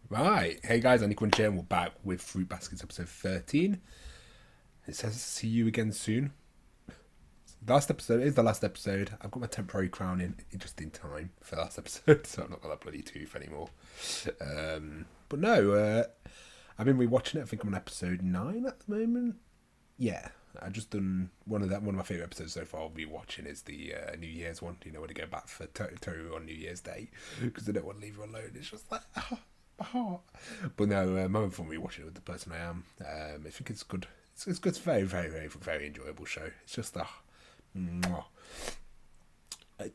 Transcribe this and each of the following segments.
Right, hey guys, AniCrunch here, and we're back with Fruit Baskets episode 13. It says see you again soon. Last episode is the last episode. I've got my temporary crown in just in time for the last episode, so I'm not got that bloody tooth anymore. But no, I've been rewatching it. I think I'm on episode 9 at the moment. Yeah, I just done one of my favourite episodes so far. I'll be watching is the New Year's one. You know, when to go back for Toru on New Year's Day because I don't want to leave her alone. It's just like. My heart. But no, I'm having fun rewatching it with the person I am. I think it's good. It's good. It's very, very, very, very enjoyable show. It's just no,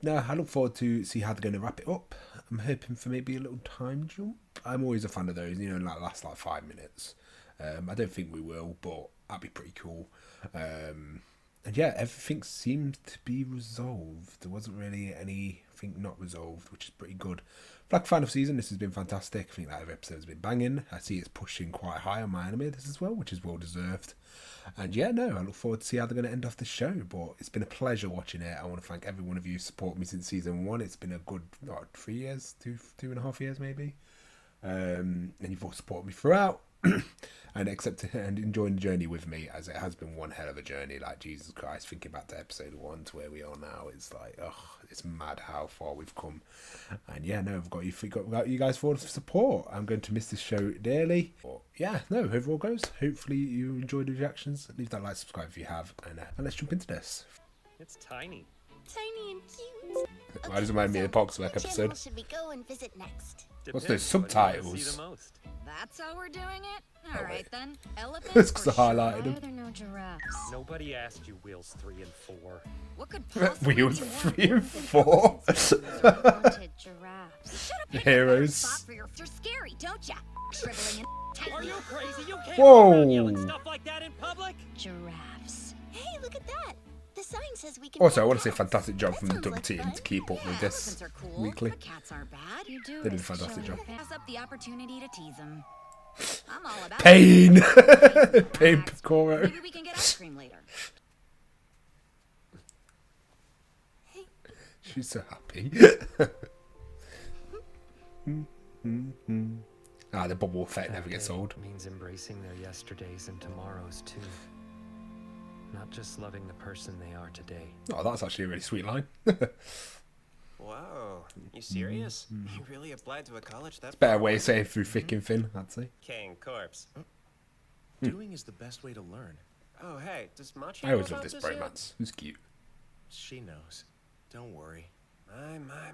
I look forward to see how they're going to wrap it up. I'm hoping for maybe a little time jump. I'm always a fan of those, like last 5 minutes. I don't think we will, but that'd be pretty cool. And yeah, everything seems to be resolved. There wasn't really anything not resolved, which is pretty good. Like fan of season, this has been fantastic. I think that every episode has been banging. I see it's pushing quite high on my anime this as well, which is well deserved. And yeah, no, I look forward to see how they're going to end off the show. But it's been a pleasure watching it. I want to thank every one of you who supported me since season 1. It's been a good 3 years, two and a half years maybe. And you've all supported me throughout. and enjoying the journey with me, as it has been one hell of a journey. Like, Jesus Christ, thinking back to episode 1 to where we are now, it's like, it's mad how far we've come. And yeah, no, I've got you guys for all the support. I'm going to miss this show dearly. But yeah, no, overall goes. Hopefully you enjoyed the reactions. Leave that like, subscribe if you have, and let's jump into this. It's tiny and cute. Why does it remind me of the Poxwork episode? Should we go and visit next? What's those subtitles? That's how we're doing it? Alright then. Elephants That's because I for highlighted sure. them. Why are there no giraffes? Nobody asked you wheels 3 and 4. What could possibly Wheels be 3 and 4. Wanted giraffes. Shut up, Heroes. You're scary, don't ya? Shriveling and Are you crazy? You can't Whoa. go around yelling stuff like that in public. Giraffes. Hey, look at that. The sign says we can. Also, I pet want to say cats. fantastic job That from the sounds dub like team fun. to keep up with this elephants are cool. weekly. But cats aren't bad. You do They did a risk fantastic showing job. Pass up the opportunity to tease them. I'm all about Pain! it. Pain Relax. Picoro. Maybe we can get ice cream later. She's so happy. The bubble effect never gets old. Means embracing their yesterdays and tomorrows too. Not just loving the person they are today. Oh, that's actually a really sweet line. Wow, you serious? You really applied to a college that Better way of saying through thick and thin, I'd say. King Corpse. Doing is the best way to learn. Oh, hey, does Machi I always know love about this yet? bromance. Who's cute? She knows. Don't worry. My.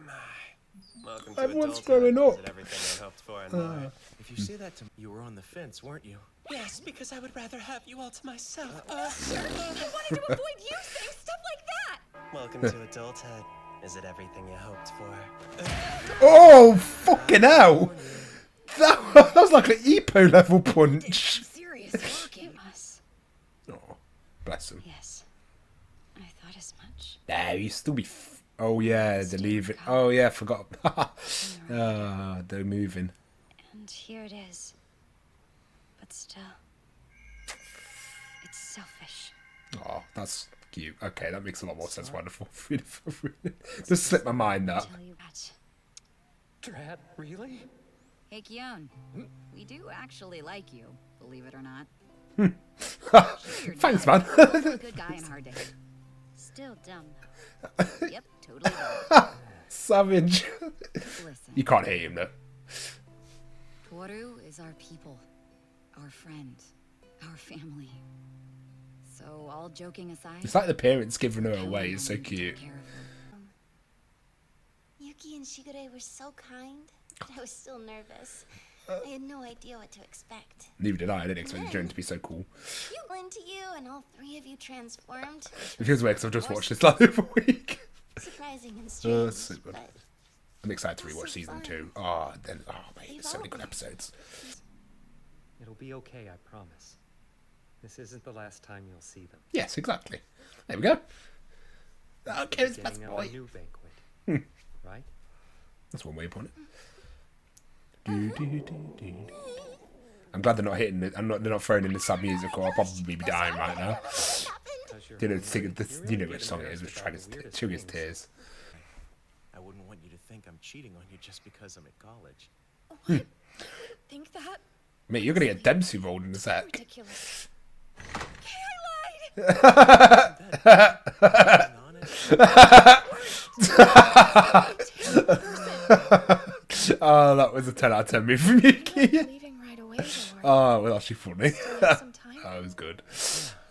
Welcome to Everyone's adulthood. growing up. Is it everything I hoped for and more? If you say that to me, you were on the fence, weren't you? Yes, because I would rather have you all to myself. I wanted to avoid you saying stuff like that. Welcome to adulthood. Is it everything you hoped for? Oh, fucking hell! That was like an EPO level punch. Serious walking. Us. Oh, bless him. Yes. I thought as much. Nah, you still be. Oh yeah, they're leaving. Oh yeah, I forgot. They're moving. And here it is. But still, it's selfish. Oh, that's cute. Okay, that makes a lot more sense. Wonderful. Just slipped my mind that. Tell you that. Drat, really? Hey, Kion. We do actually like you, believe it or not. Sure, you're Thanks, dead. man. You're a good guy and hard to hate. Still dumb though. Yep, totally. Dumb. Savage. Listen, You can't hate him though. Toru is our people, our friend, our family. So, all joking aside, It's like the parents giving her I away. will It's so need to take cute. care of her. Yuki and Shigure were so kind, but I was still nervous. I had no idea what to expect. Neither did I. I didn't expect the journey to be so cool. You into you, and all 3 of you transformed. It feels weird because I've just watched this last week. Surprising and strange, so good. but I'm excited to rewatch season 2. Oh, mate, there's so many good Evolving. episodes. It'll be okay, I promise. This isn't the last time you'll see them. Yes, exactly. There we go. Okay, it's best Beginning of boy. a new banquet. Right? That's one way of putting it. I'm glad they're not hitting it. They're not throwing in the sad music, or I'll probably be dying right now. Because you're You know, hungry. sing this, You you really know get which song it is, embarrassed which about tried the weirdest to his things. tears. I wouldn't want you to think I'm cheating on you just because I'm at college. what? Mate, you're gonna get Dempsey rolled in a sec. Ridiculous. Oh, that was a 10 out of 10 move from Yuki. Leaving right away, though. Oh, well, actually funny. Some time. That was good.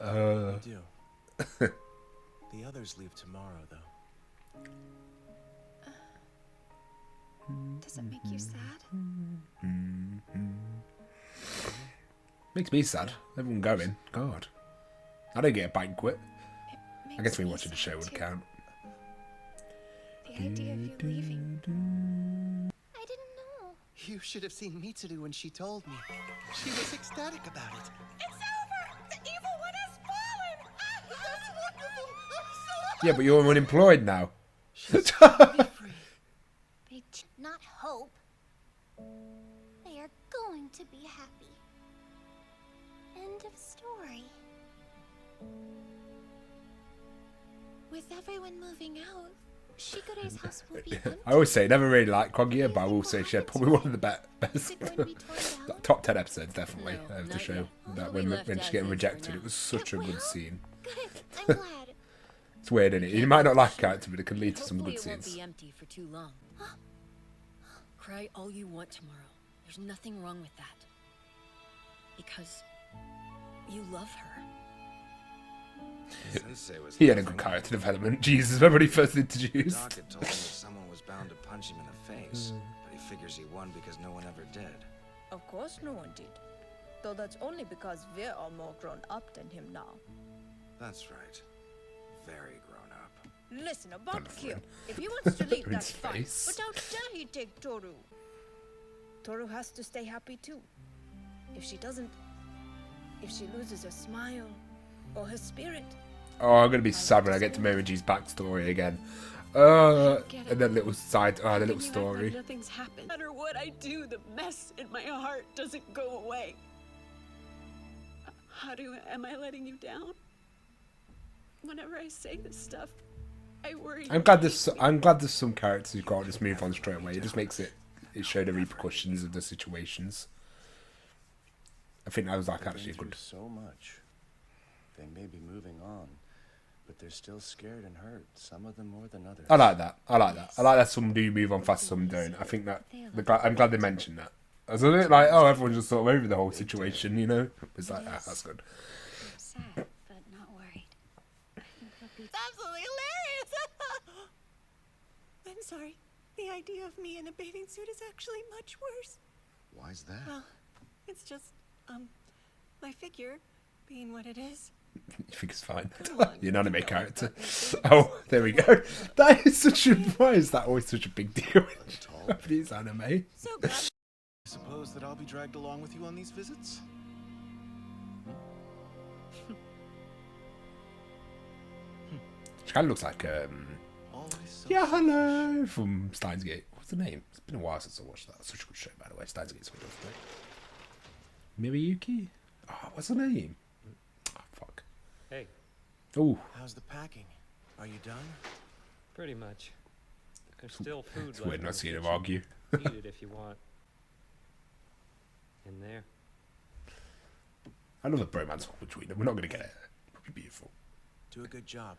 I do. The others leave tomorrow, though. Does it make you sad? Makes me sad. Everyone going. God. I don't get a banquet. I guess me watching the show would count. The idea of you leaving. I didn't know. You should have seen Mitsuru when she told me. She was ecstatic about it. It's over! The evil one has fallen! That's wonderful! I'm so Yeah, but you're unemployed now. She's finally free. They not hope. They are going to be happy. End of story. With everyone moving out, Shigure's house will be empty. I always say, never really liked Kaguya, but I will say she had probably one of the best Is it going to be torn down? top 10 episodes, definitely, No, of the not show. yet. That We when left she's as getting is for rejected, now. it was such a good scene. Good. I'm glad. It's weird, isn't it? You might not like a character, but it can lead to some Hopefully good it won't scenes. be empty for too long. Cry all you want tomorrow. There's nothing wrong with that. Because you love her. He had a good character development. Jesus, when he first introduced. Doc had told him that someone was bound to punch him in the face, but he figures he won because no one ever did. Of course no one did. Though that's only because we're all more grown up than him now. That's right. Very grown up. Listen, about Wonderful. Kyo. If he wants to leave, In that's his fine. face. But how dare he take Toru? Toru has to stay happy too. If she doesn't, if she loses her smile or her spirit, Oh, I'm going to be sad when I get to Momoji's backstory again. And that little side, the little story. Nothing's happened. No matter what I do, the mess in my heart doesn't go away. Am I letting you down? Whenever I say this stuff, I worry. I'm glad there's some characters who can't just move on straight away. It just makes it show the repercussions of the situations. I think that was like actually a They've been good. through so much. They may be moving on, but they're still scared and hurt. Some of them more than others. I like that. I like that some do move on fast, some don't. I think that I'm glad they mentioned that. I was a bit like, oh, everyone's just sort of over the whole situation, you know? It's like, that's good. I'm sad, but not worried. I think he'll be. it's absolutely hilarious. I'm sorry. The idea of me in a bathing suit is actually much worse. Why's that? Well, it's just, my figure being what it is. You think it's fine? Come on, You're an anime you know character. it's Oh, there we go. That is such a. Why is that always such a big deal Tall. in these anime? So glad. I suppose that I'll be dragged along with you on these visits? She kind of looks like Always so yeah, hello from Steins Gate. What's the name? It's been a while since I watched that. Such a good show, by the way. Steins Gate's what it was. Miyuki? Oh, what's the name? Oh, fuck. Hey, Oh, How's the packing? Are you done? pretty much. There's still food it's left weird in not the seeing him kitchen. argue. Eat it if you want. In there. I love the bromance between them. We're not going to get it. It'll be beautiful. Do a good job,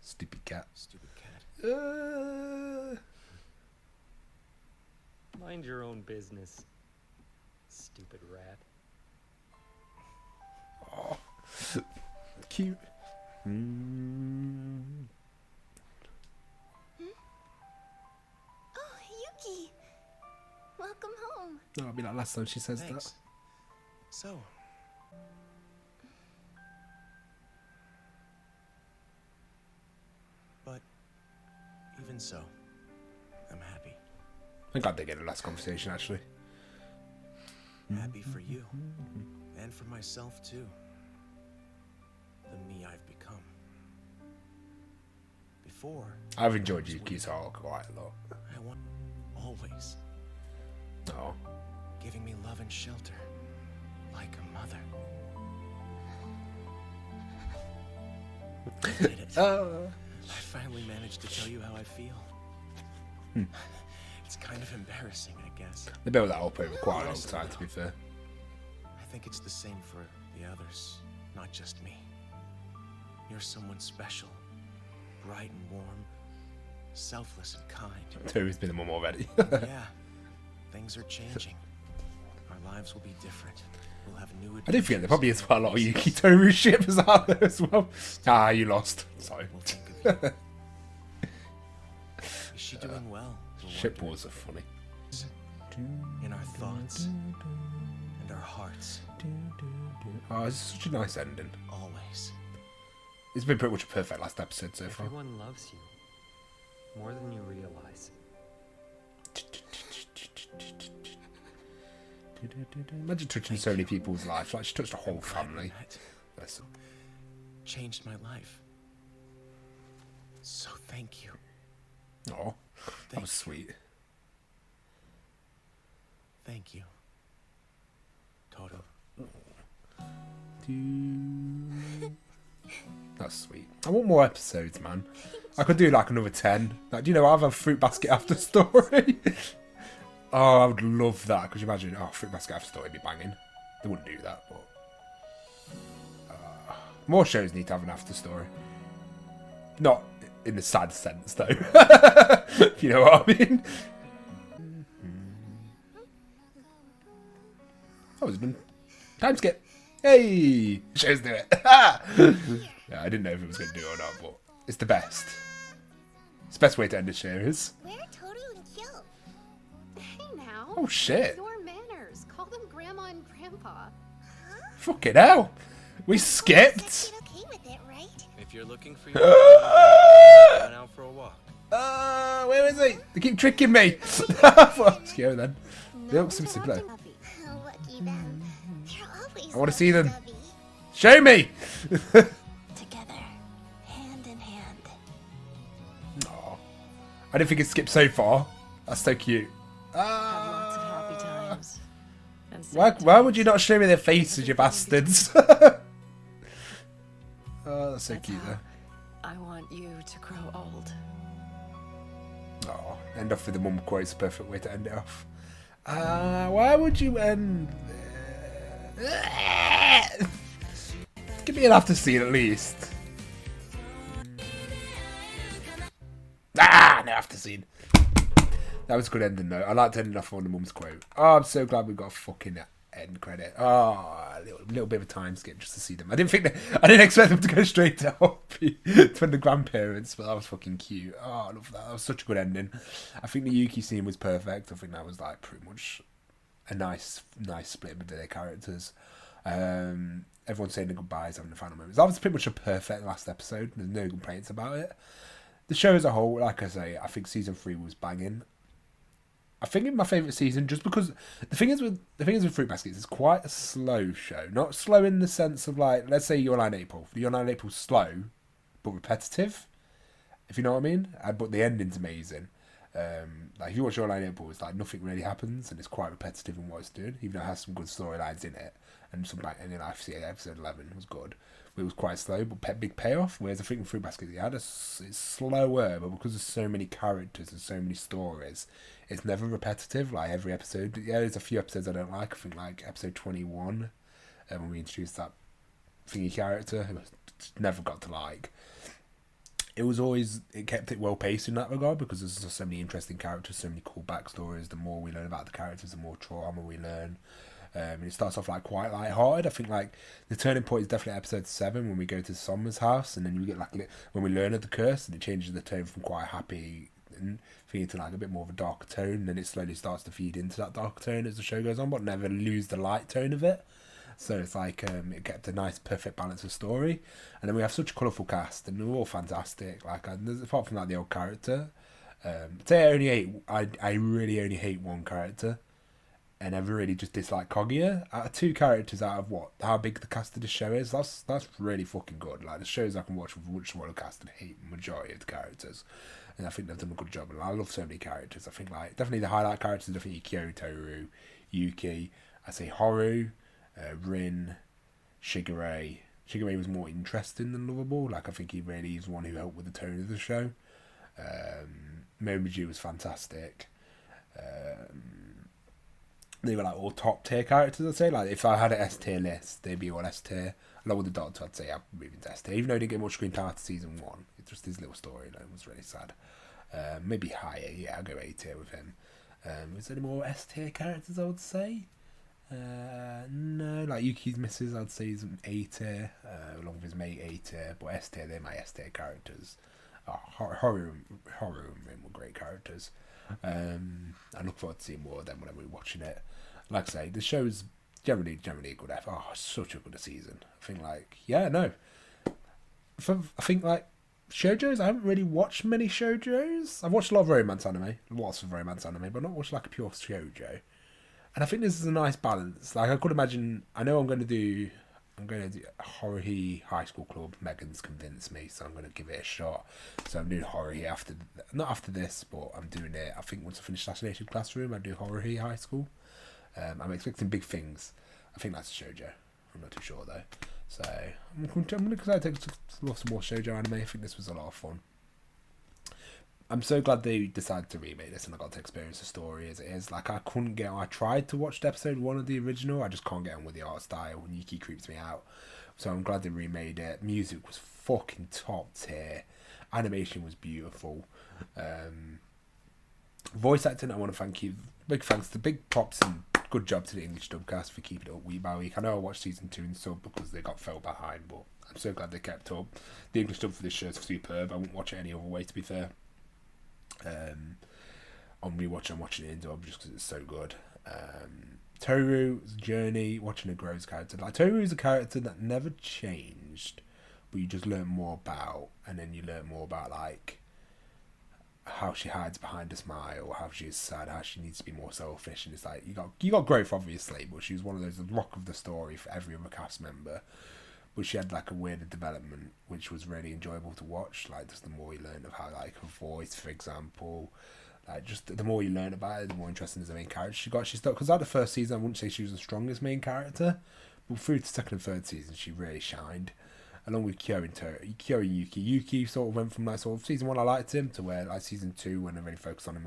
Stupid cat. stupid cat. Mind your own business. Stupid rat. Oh, cute. Mm. Oh, Yuki. Welcome home. Oh, it'll be like last time she says Thanks. So, but even so, I'm happy. that. I'm glad they get a last conversation, actually. Happy for you. And for myself, too. The me I've become. Before, I've enjoyed Yuki's arc quite a lot. I want always Oh, giving me love and shelter. Like a mother. I did it. I finally managed to tell you how I feel. It's kind of embarrassing, I guess. they built that up over quite a long time, to be fair. think it's the same for the others, not just me. You're someone special, bright and warm, selfless and kind. Toru's been a mum already. Yeah, things are changing. Our lives will be different. We'll have new I do forget there probably is quite a lot of Yuki Toru ships out there as well. Ah, you lost. Sorry. We'll think of you. Is she doing well? Ship wars are funny. In our thoughts and our hearts. Oh, it's such a nice ending. Always. It's been pretty much a perfect last episode so far. Everyone loves you more than you realize. Imagine touching so many people's lives. Like she touched a whole family. Changed my life. So thank you. Oh, that was sweet. Thank you, Toru. That's sweet. I want more episodes, man. I could do like another 10. Like, do you know, I have a Fruit Basket after story. Oh, I would love that. Could you imagine? Oh, Fruit Basket after story would be banging. They wouldn't do that, but more shows need to have an after story. Not in the sad sense, though. If you know what I mean. Oh, it's been time skip. Hey, shows do it. Yeah, I didn't know if it was going to do it or not, but it's the best. It's the best way to end a series. Where are Toru and Kyo? Hey now. Oh shit. Your manners. Call them Grandma and Grandpa. Fucking hell. We skipped. Okay with it, right? If you're looking for your run out for a walk. Where is he? They keep tricking me. Let's go then. They look some simpler. Lucky them. They're always I want to see them. lovey-dovey. Show me. Together, hand in hand. Aw. I didn't think it skipped so far. That's so cute. Have lots of happy times. And Why would you not show me their faces, you bastards? Oh, that's so cute though. I want you to grow old. Oh, end off with the mum quote. It's a perfect way to end it off. Why would you end there? Give me an after scene at least. No after scene. That was a good ending though. I liked ending off on the mum's quote. Oh, I'm so glad we got a fucking end credit. Oh, a little bit of a time skip just to see them. I didn't expect them to go straight to Hoppy from the grandparents, but that was fucking cute. Oh, I love that. That was such a good ending. I think the Yuki scene was perfect. I think that was like pretty much a nice split with their characters. Everyone saying the goodbyes, having the final moments. That was pretty much a perfect last episode. There's no complaints about it. The show as a whole, like I say, I think season 3 was banging. I think it's my favourite season just because the thing is with Fruit Baskets, it's quite a slow show. Not slow in the sense of like, let's say Your Lie in April. Your Lie in April's slow, but repetitive, if you know what I mean. But the ending's amazing. Like if you watch Your Lie in April, it's like nothing really happens and it's quite repetitive in what it's doing, even though it has some good storylines in it. And some like, and then episode 11 was good. It was quite slow, but big payoff. Whereas I think with Fruit Basket, it's slower, but because there's so many characters and so many stories, it's never repetitive. Like every episode, yeah, there's a few episodes I don't like. I think like episode 21, when we introduced that thingy character, who I never got to like. It kept it well paced in that regard because there's just so many interesting characters, so many cool backstories. The more we learn about the characters, the more trauma we learn. And it starts off like quite light-hearted. I think like the turning point is definitely episode 7 when we go to Sommer's house, and then we get like when we learn of the curse, and it changes the tone from quite happy and feeding to like a bit more of a dark tone, and then it slowly starts to feed into that dark tone as the show goes on, but never lose the light tone of it. So it's like it kept a nice, perfect balance of story, and then we have such a colourful cast, and they're all fantastic. Like apart from like the old character, I really only hate one character. And I really just dislike Kaguya. Out of 2 characters out of how big the cast of the show is, that's really fucking good. Like the shows I can watch with much smaller cast and hate the majority of the characters. And I think they've done a good job. And I love so many characters. I think like definitely the highlight characters are definitely Kyo, Toru, Yuki. I say Haru, Rin, Shigure. Shigure was more interesting than lovable. Like I think he really is one who helped with the tone of the show. Momiji was fantastic. they were like all top tier characters. I'd say, like, if I had an S tier list, they'd be all S tier. Along with the Doctor, I'd say I'm moving to S tier, even though he didn't get much screen time after season 1. It's just his little storyline was really sad. Maybe higher, yeah, I'll go A tier with him. Is there any more S tier characters I would say? No, like Yuki's missus, I'd say he's an A tier, along with his mate A tier, but S tier, they're my S tier characters. Horror and Rim were great characters. I look forward to seeing more of them when I'm watching it. Like I say, the show's generally a good effort. Oh, such a good season. I think I think like shoujos, I haven't really watched many shoujos. I've watched a lot of romance anime, but not watched like a pure shoujo. And I think this is a nice balance. Like, I could imagine, I know I'm going to do Haruhi High School Club. Megan's convinced me, so I'm going to give it a shot. So I'm doing Haruhi not after this, but I'm doing it, I think once I finish Assassination Classroom, I do Haruhi High School. I'm expecting big things. I think that's a shoujo. I'm not too sure though. So I'm going to take some more shoujo anime. I think this was a lot of fun. I'm so glad they decided to remake this and I got to experience the story as it is. Like, I tried to watch episode 1 of the original, I just can't get on with the art style, and Yuki creeps me out. So I'm glad they remade it. Music was fucking top tier. Animation was beautiful. Voice acting, I want to thank you. Big thanks to big props and good job to the English dubcast for keeping it up week by week. I know I watched season 2 and sub because they got fell behind, but I'm so glad they kept up. The English dub for this show is superb. I wouldn't watch it any other way, to be fair. On rewatch, I'm watching it in dub just because it's so good. Toru's journey, watching her grow as a character. Like, Toru is a character that never changed, but you just learn more about, and then you learn more about like how she hides behind a smile, how she is sad, how she needs to be more selfish, and it's like you got growth obviously, but she was one of those, the rock of the story for every other cast member. But she had like a weird development, which was really enjoyable to watch. Like, just the more you learn of how, like, her voice, for example, like, just the more you learn about her, the more interesting as the main character she got. She stuck, because like the first season, I wouldn't say she was the strongest main character, but through the second and third season, she really shined. Along with Kyo and Yuki. Yuki sort of went from like sort of season 1 I liked him to where like season 2 when I really focused on him.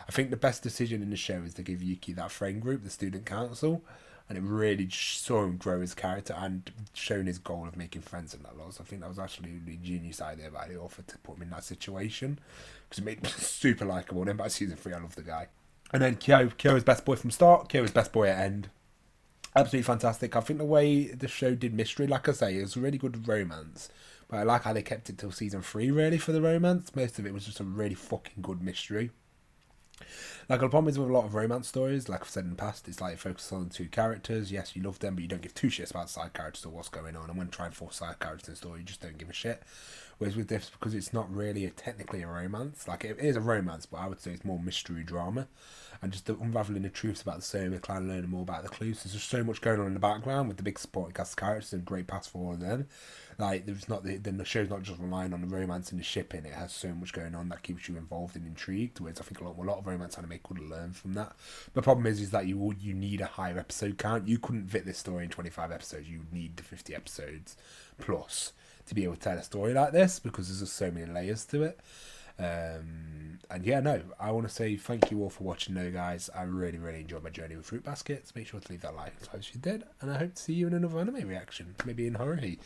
I think the best decision in the show is to give Yuki that friend group, the student council. And it really saw him grow his character and shown his goal of making friends in that lot. So I think that was actually a really genius idea by the author to put him in that situation, because it made him super likeable. And then by season 3, I love the guy. And then Kyo's best boy from start, Kyo's best boy at end. Absolutely fantastic. I think the way the show did mystery, like I say, it was really good romance. But I like how they kept it till season 3, really, for the romance. Most of it was just a really fucking good mystery. Like, the problem is with a lot of romance stories, like I've said in the past, it's like it focuses on 2 characters. Yes, you love them, but you don't give 2 shits about side characters or what's going on. And when trying to force side characters in the story, you just don't give a shit. Whereas with this, because it's not really technically a romance, like it is a romance, but I would say it's more mystery drama. And just unraveling the truths about the Soma clan, learning more about the clues. There's just so much going on in the background with the big supporting cast of characters and great pass for all of them. Like, then the show's not just relying on the romance and the shipping. It has so much going on that keeps you involved and intrigued. Whereas I think a lot of romance anime could learn from that. The problem is that you need a higher episode count. You couldn't fit this story in 25 episodes. You would need the 50 episodes plus to be able to tell a story like this, because there's just so many layers to it. And yeah, no, I want to say thank you all for watching though, guys. I really enjoyed my journey with Fruit Baskets. Make sure to leave that like as you did, and I hope to see you in another anime reaction, maybe in Haruhi.